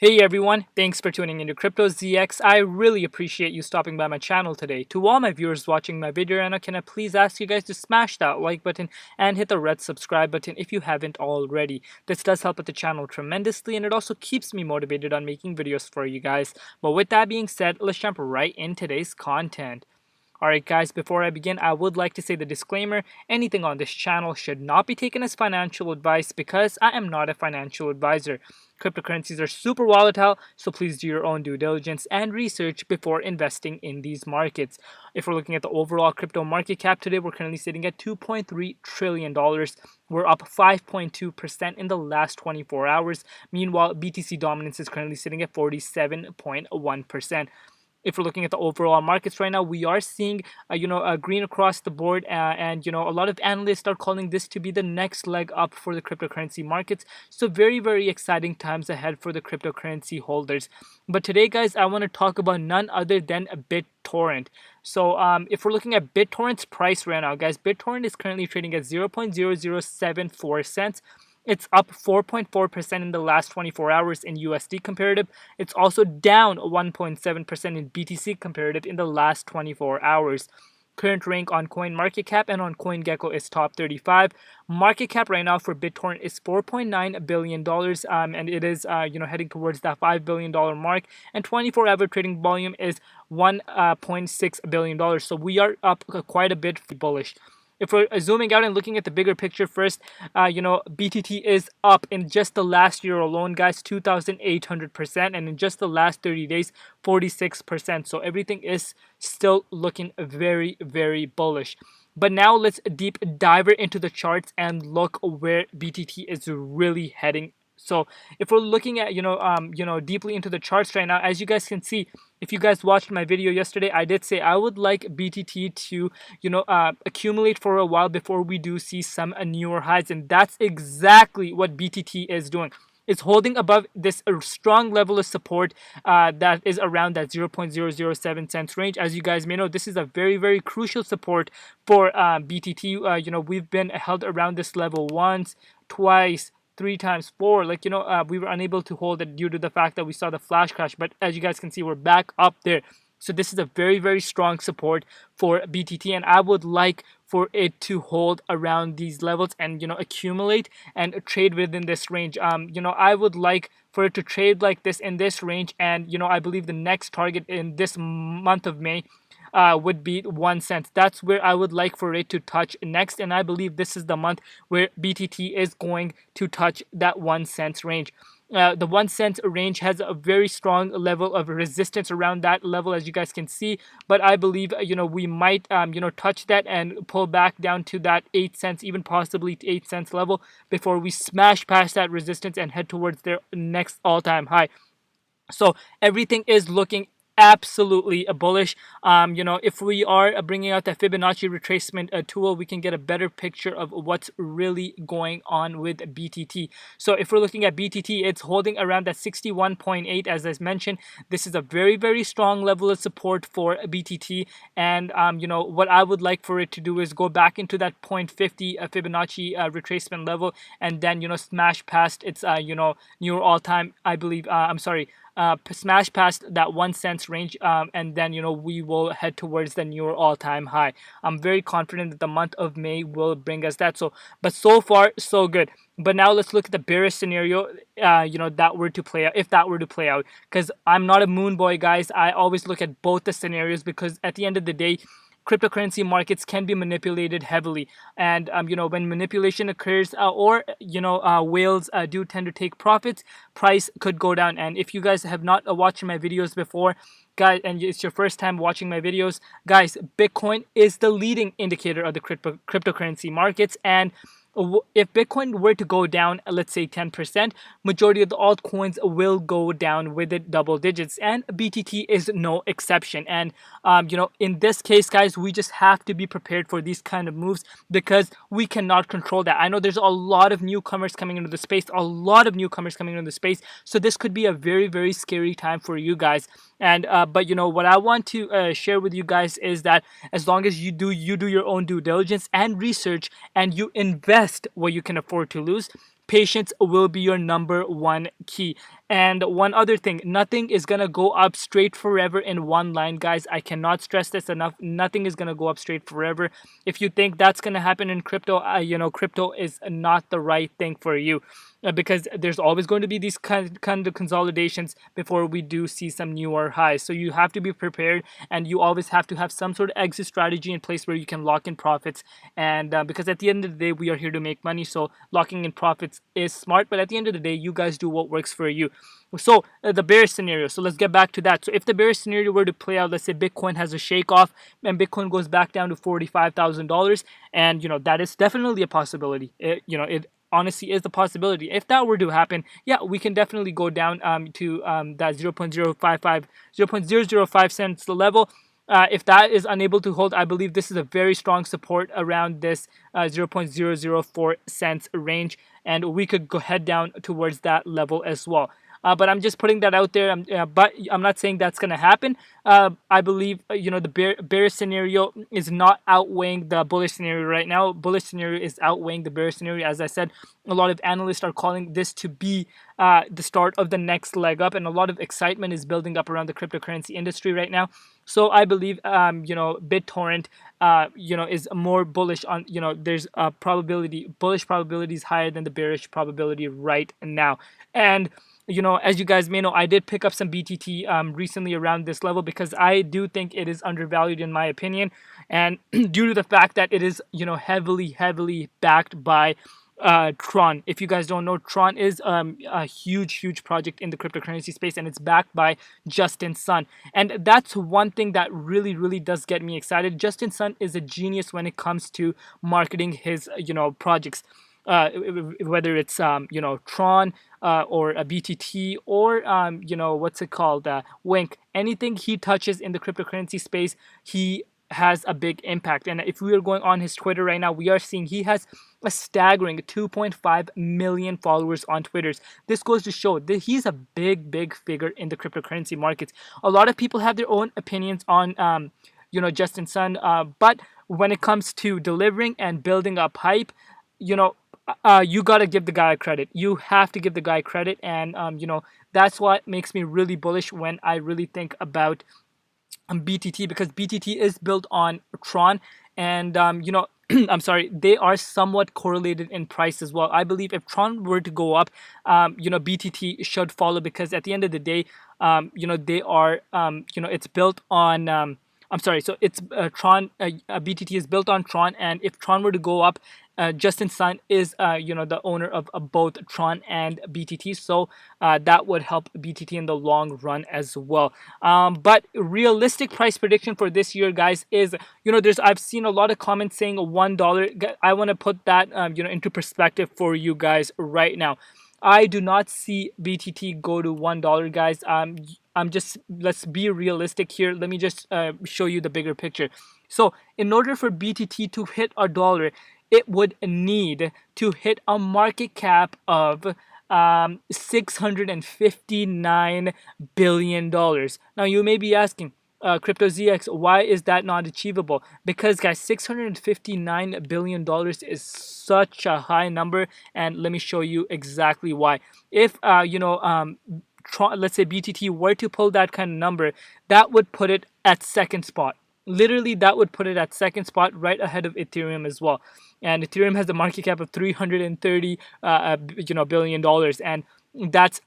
Hey everyone, thanks for tuning into Crypto ZX. I really appreciate you stopping by my channel today. To all my viewers watching my video, and can I please ask you guys to smash that like button and hit the red subscribe button if you haven't already. This does help with the channel tremendously, and it also keeps me motivated on making videos for you guys. But with that being said, let's jump right in today's content. Alright guys, before I begin, I would like to say the disclaimer, anything on this channel should not be taken as financial advice because I am not a financial advisor. Cryptocurrencies are super volatile, so please do your own due diligence and research before investing in these markets. If we're looking at the overall crypto market cap today, we're currently sitting at $2.3 trillion. We're up 5.2% in the last 24 hours. Meanwhile, BTC dominance is currently sitting at 47.1%. If we're looking at the overall markets right now, we are seeing a green across the board, and a lot of analysts are calling this to be the next leg up for the cryptocurrency markets. So very exciting times ahead for the cryptocurrency holders. But today guys, I want to talk about none other than BitTorrent. So if we're looking at BitTorrent's price right now, guys, BitTorrent is currently trading at 0.0074 cents. It's up 4.4% in the last 24 hours in USD comparative. It's also down 1.7% in BTC comparative in the last 24 hours. Current rank on CoinMarketCap and on CoinGecko is top 35. Market cap right now for BitTorrent is $4.9 billion, and it is heading towards that $5 billion mark. And 24-hour trading volume is $1.6 billion. So we are up quite a bit bullish. If we're zooming out and looking at the bigger picture first, BTT is up in just the last year alone, guys, 2,800%, and in just the last 30 days, 46%. So everything is still looking very bullish. But now let's deep dive into the charts and look where BTT is really heading. So if we're looking at deeply into the charts right now, as you guys can see, if you guys watched my video yesterday, I did say I would like BTT to accumulate for a while before we do see some newer highs, and that's exactly what BTT is doing. It's holding above this strong level of support that is around that 0.007 cents range. As you guys may know, this is a very crucial support for BTT. We've been held around this level once, twice, 3 times, 4. We were unable to hold it due to the fact that we saw the flash crash. But as you guys can see, we're back up there. So this is a very strong support for BTT, and I would like for it to hold around these levels and accumulate and trade within this range. I would like for it to trade like this in this range, and I believe the next target in this month of May would be 1 cent. That's where I would like for it to touch next, and I believe this is the month where BTT is going to touch that 1 cent range. The 1 cent range has a very strong level of resistance around that level, as you guys can see, but I believe we might touch that and pull back down to that 8 cents, even possibly 8 cents level, before we smash past that resistance and head towards their next all-time high. So everything is looking absolutely bullish. If we are bringing out the Fibonacci retracement tool, we can get a better picture of what's really going on with BTT. So if we're looking at BTT, it's holding around that 61.8. As I mentioned, this is a very strong level of support for BTT, and what I would like for it to do is go back into that 0.50 Fibonacci retracement level, and then smash past its new all-time, I believe, smash past that 1 cent range, and then we will head towards the newer all-time high. I'm very confident that the month of May will bring us that. But so far so good. But now let's look at the bearish scenario, that were to play out, if that were to play out, because I'm not a moon boy, guys. I always look at both the scenarios, because at the end of the day, cryptocurrency markets can be manipulated heavily, and when manipulation occurs, or whales do tend to take profits, price could go down. And if you guys have not watched my videos before, guys, and it's your first time watching my videos, guys, Bitcoin is the leading indicator of the cryptocurrency markets, and if Bitcoin were to go down, let's say 10%, majority of the altcoins will go down with it double digits, and BTT is no exception. And in this case, guys, we just have to be prepared for these kind of moves, because we cannot control that. I know there's a lot of newcomers coming into the space, so this could be a very scary time for you guys. And but what I want to share with you guys is that as long as you do your own due diligence and research, and you invest what you can afford to lose, patience will be your #1 key. And one other thing, nothing is going to go up straight forever in one line, guys. I cannot stress this enough. Nothing is going to go up straight forever. If you think that's going to happen in crypto, crypto is not the right thing for you. Because there's always going to be these kind of consolidations before we do see some newer highs. So you have to be prepared, and you always have to have some sort of exit strategy in place where you can lock in profits. And because at the end of the day, we are here to make money, so locking in profits is smart. But at the end of the day, you guys do what works for you. So the bearish scenario. So let's get back to that. So if the bearish scenario were to play out, let's say Bitcoin has a shake off and Bitcoin goes back down to $45,000, and that is definitely a possibility. It honestly is the possibility. If that were to happen, yeah, we can definitely go down to that 0.005 cents level. If that is unable to hold, I believe this is a very strong support around this 0.004 cents range, and we could go head down towards that level as well. But I'm just putting that out there. But I'm not saying that's gonna happen. I believe the bearish scenario is not outweighing the bullish scenario right now. Bullish scenario is outweighing the bearish scenario. As I said, a lot of analysts are calling this to be the start of the next leg up, and a lot of excitement is building up around the cryptocurrency industry right now. So I believe BitTorrent is more bullish on, there's a bullish probability is higher than the bearish probability right now. And as you guys may know, I did pick up some BTT recently around this level because I do think it is undervalued in my opinion, and due to the fact that it is heavily backed by Tron. If you guys don't know, Tron is a huge project in the cryptocurrency space, and it's backed by Justin Sun. And that's one thing that really does get me excited. Justin Sun is a genius when it comes to marketing his projects. Whether it's Tron or a BTT or what's it called, Wink, anything he touches in the cryptocurrency space, he has a big impact. And if we are going on his Twitter right now, we are seeing he has a staggering 2.5 million followers on Twitters. This goes to show that he's a big figure in the cryptocurrency markets. A lot of people have their own opinions on Justin Sun, but when it comes to delivering and building up hype, you got to give the guy credit. You have to give the guy credit. And that's what makes me really bullish when I really think about BTT, because BTT is built on Tron, and I'm sorry, they are somewhat correlated in price as well. I believe if Tron were to go up, BTT should follow, because at the end of the day, they are, it's built on, I'm sorry, so it's Tron, BTT is built on Tron, and if Tron were to go up, Justin Sun is, the owner of both Tron and BTT, so that would help BTT in the long run as well. But realistic price prediction for this year, guys, is I've seen a lot of comments saying $1. I want to put that into perspective for you guys right now. I do not see BTT go to $1, guys. Let's be realistic here. Let me just show you the bigger picture. So in order for BTT to hit $1, it would need to hit a market cap of $659 billion. Now you may be asking, CryptoZX, why is that not achievable? Because, guys, $659 billion is such a high number, and let me show you exactly why. If let's say BTT were to pull that kind of number, that would put it at second spot. Literally, that would put it at second spot, right ahead of Ethereum as well. And Ethereum has a market cap of $330 billion, and that's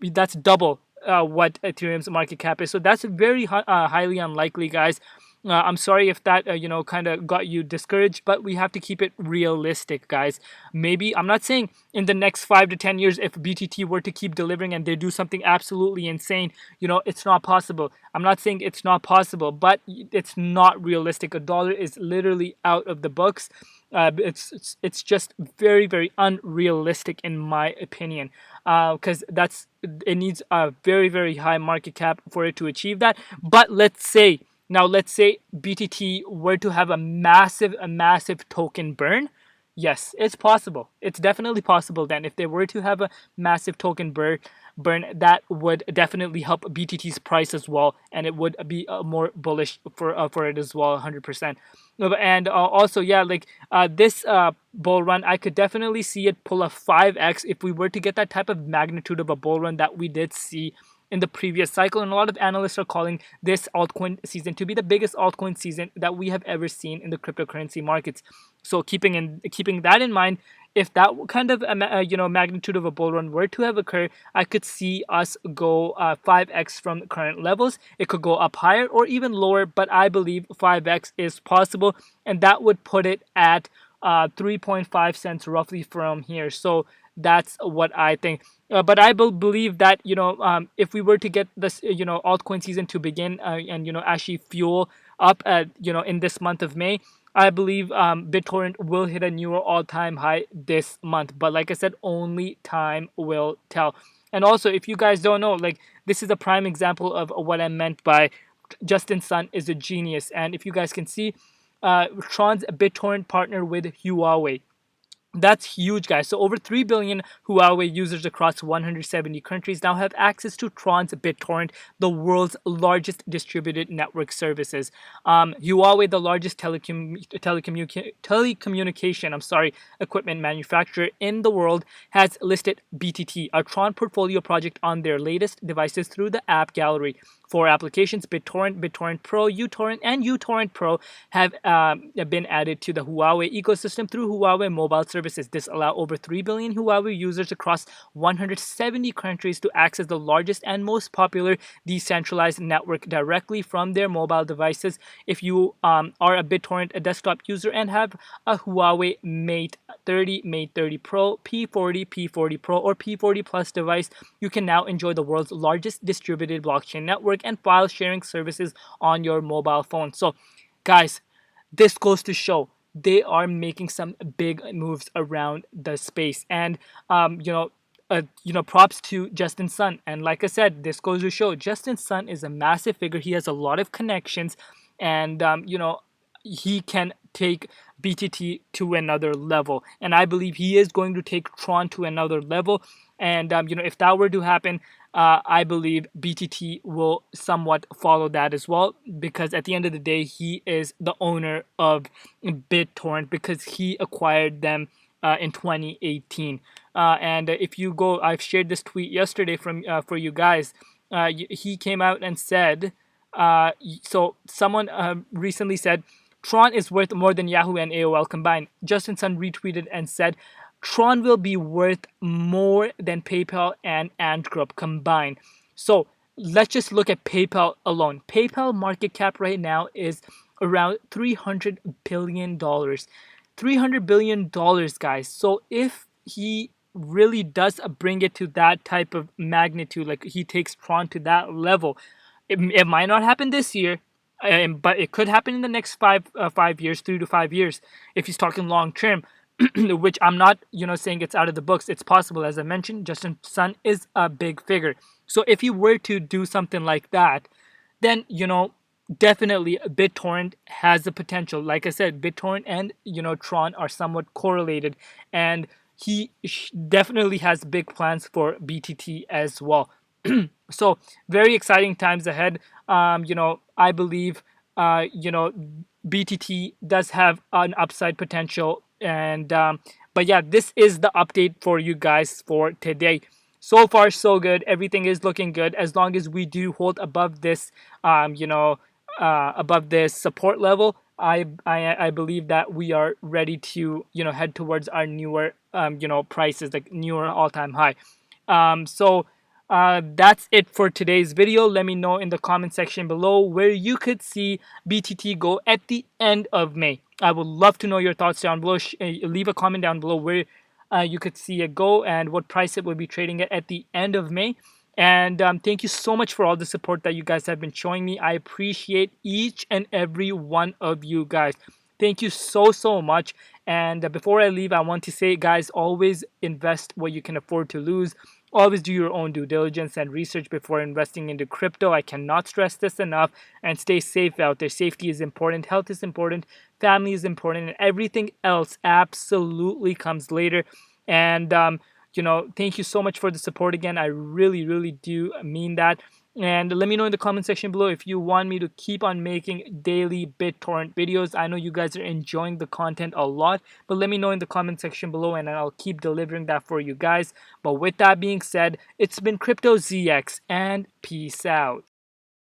that's double what Ethereum's market cap is. So that's very highly unlikely, guys. I'm sorry if that kind of got you discouraged, but we have to keep it realistic, guys. Maybe, I'm not saying in the next 5 to 10 years, if BTT were to keep delivering and they do something absolutely insane, it's not possible. I'm not saying it's not possible, but it's not realistic. $1 is literally out of the books. It's just very unrealistic in my opinion, because it needs a very high market cap for it to achieve that. But let's say BTT were to have a massive token burn. Yes, it's possible. It's definitely possible. Then, if they were to have a massive token burn, that would definitely help BTT's price as well, and it would be more bullish for it as well, 100%. And also, yeah, like this bull run, I could definitely see it pull a 5x if we were to get that type of magnitude of a bull run that we did see in the previous cycle. And a lot of analysts are calling this altcoin season to be the biggest altcoin season that we have ever seen in the cryptocurrency markets. So keeping that in mind, if that kind of magnitude of a bull run were to have occurred, I could see us go 5x from current levels. It could go up higher or even lower, but I believe 5x is possible, and that would put it at 3.5 cents roughly from here. So that's what I think. But I believe that if we were to get this altcoin season to begin and actually fuel up at in this month of May, I believe BitTorrent will hit a newer all-time high this month. But like I said, only time will tell. And also, if you guys don't know, like this is a prime example of what I meant by Justin Sun is a genius. And if you guys can see, Tron's BitTorrent partnered with Huawei. That's huge, guys. So over 3 billion Huawei users across 170 countries now have access to Tron's BitTorrent, the world's largest distributed network services. Huawei, the largest telecommunication equipment manufacturer in the world, has listed BTT, a Tron portfolio project, on their latest devices through the app gallery. For applications, BitTorrent, BitTorrent Pro, uTorrent, and uTorrent Pro have been added to the Huawei ecosystem through Huawei mobile services. This allows over 3 billion Huawei users across 170 countries to access the largest and most popular decentralized network directly from their mobile devices. If you are a BitTorrent desktop user and have a Huawei Mate 30, Mate 30 Pro, P40, P40 Pro, or P40 Plus device, you can now enjoy the world's largest distributed blockchain network and file sharing services on your mobile phone. So, guys, this goes to show they are making some big moves around the space. And props to Justin Sun. And like I said, this goes to show Justin Sun is a massive figure. He has a lot of connections, and he can take BTT to another level. And I believe he is going to take Tron to another level. And if that were to happen, I believe BTT will somewhat follow that as well, because at the end of the day, he is the owner of BitTorrent because he acquired them in 2018. And if you go, I've shared this tweet yesterday for you guys. He came out and said, so someone recently said, Tron is worth more than Yahoo and AOL combined. Justin Sun retweeted and said, Tron will be worth more than PayPal and Ant Group combined. So let's just look at PayPal alone. PayPal market cap right now is around $300 billion. $300 billion, guys. So if he really does bring it to that type of magnitude, like he takes Tron to that level, it might not happen this year, but it could happen in the next 5 years, 3 to 5 years, if he's talking long term. Which I'm not, saying it's out of the books. It's possible. As I mentioned, Justin Sun is a big figure. So if he were to do something like that, then, definitely BitTorrent has the potential. Like I said, BitTorrent and, Tron are somewhat correlated. And he definitely has big plans for BTT as well. So very exciting times ahead. I believe, BTT does have an upside potential. And but yeah, this is the update for you guys for today. So far so good. Everything is looking good as long as we do hold above this above this support level. I believe that we are ready to head towards our newer prices, like newer all-time high. So that's it for today's video. Let me know in the comment section below where you could see BTT go at the end of May. I would love to know your thoughts down below. Leave a comment down below where you could see it go and what price it will be trading at the end of May. And thank you so much for all the support that you guys have been showing me. I appreciate each and every one of you guys. Thank you so much. And before I leave, I want to say, guys, always invest what you can afford to lose. Always do your own due diligence and research before investing into crypto. I cannot stress this enough. And stay safe out there. Safety is important, health is important, family is important, and everything else absolutely comes later. And thank you so much for the support again. I really, really do mean that. And let me know in the comment section below if you want me to keep on making daily BitTorrent videos. I know you guys are enjoying the content a lot, but let me know in the comment section below and I'll keep delivering that for you guys. But with that being said, it's been Crypto ZX and peace out.